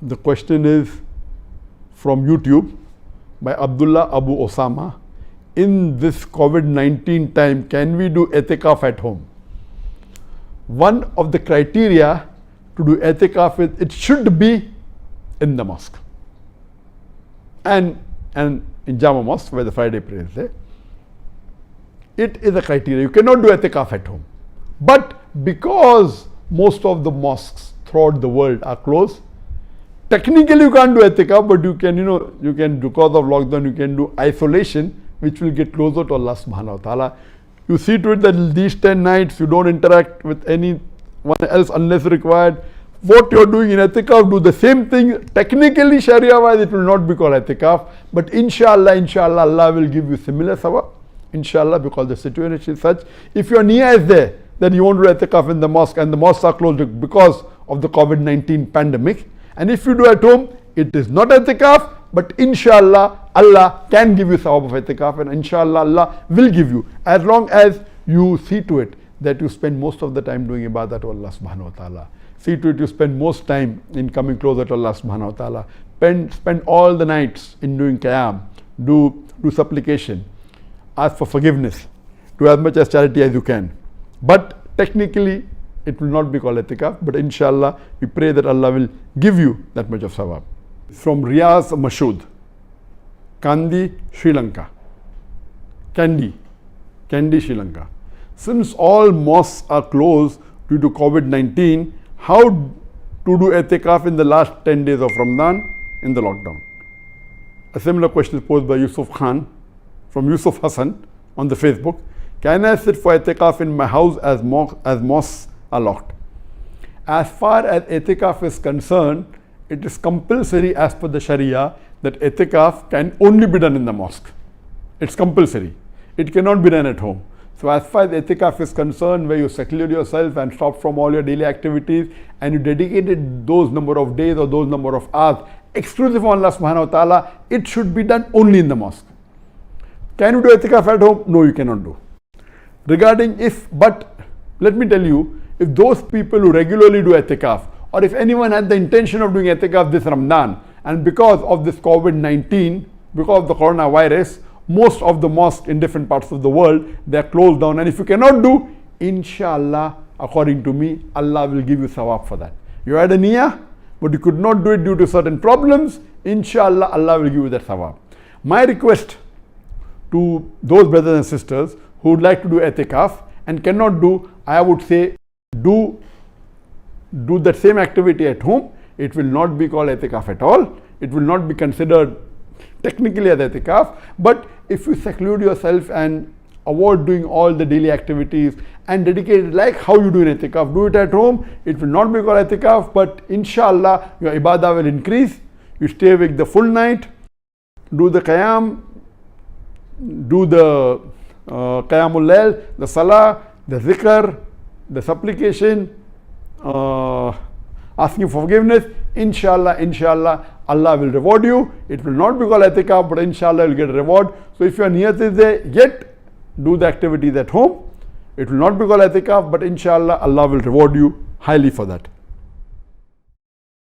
The question is from YouTube by Abdullah Abu Osama. In this COVID-19 time, can we do Itikaaf at home? One of the criteria to do Itikaaf is it should be in the mosque and in Jama Mosque where the Friday prayer is there. It is a criteria. You cannot do Itikaaf at home. But because most of the mosques throughout the world are closed, technically you can't do Itikaaf, but you can, because of lockdown, you can do isolation, which will get closer to Allah subhanahu wa ta'ala. You see to it that these 10 nights you don't interact with anyone else unless required. What you're doing in Itikaaf, do the same thing. Technically, Sharia wise, it will not be called Itikaaf, but inshallah, Allah will give you similar sawab. Inshallah, because the situation is such. If your niyyah is there, then you want to do Itikaaf in the mosque, and the mosques are closed because of the COVID-19 pandemic. And if you do at home, it is not Itikaaf, but inshallah, Allah can give you sawab of Itikaaf, and inshallah, Allah will give you, as long as you see to it that you spend most of the time doing ibadah to Allah subhanahu wa ta'ala. See to it you spend most time in coming closer to Allah subhanahu wa ta'ala. Spend all the nights in doing qiyam, do supplication, ask for forgiveness, do as much as charity as you can. But technically, it will not be called Itikaaf, but inshallah, we pray that Allah will give you that much of sawab. From Riyaz Mashood, Kandy, Sri Lanka. Kandy, Sri Lanka. Since all mosques are closed due to COVID-19, how to do Itikaaf in the last 10 days of Ramadan in the lockdown? A similar question is posed by Yusuf Khan from Yusuf Hassan on the Facebook. Can I sit for Itikaaf in my house as mosques are locked? As far as Itikaaf is concerned, it is compulsory as per the Sharia that Itikaaf can only be done in the mosque. It's compulsory. It cannot be done at home. So as far as Itikaaf is concerned, where you seclude yourself and stop from all your daily activities, and you dedicated those number of days or those number of hours exclusive on Allah subhanahu wa ta'ala, it should be done only in the mosque. Can you do Itikaaf at home? No, you cannot do. But let me tell you, if those people who regularly do Itikaaf, or if anyone had the intention of doing Itikaaf this Ramadan, and because of this COVID-19, because of the coronavirus, most of the mosques in different parts of the world, they are closed down. And if you cannot do, inshallah, according to me, Allah will give you sawab for that. You had a niyyah, but you could not do it due to certain problems, inshallah, Allah will give you that sawab. My request to those brothers and sisters who would like to do Itikaaf and cannot do, I would say, do that same activity at home. It will not be called Itikaaf at all. It will not be considered technically as Itikaaf. But if you seclude yourself and avoid doing all the daily activities and dedicate it like how you do in Itikaaf, do it at home, it will not be called Itikaaf, but inshallah your ibadah will increase. You stay awake the full night, do the qiyam, do the qiyamul layl, the salah, the zikr, the supplication, asking for forgiveness. Inshallah, Allah will reward you. It will not be called Itikaaf, but inshallah you will get a reward. So if your niyat is there, yet do the activities at home. It will not be called Itikaaf, but inshallah Allah will reward you highly for that.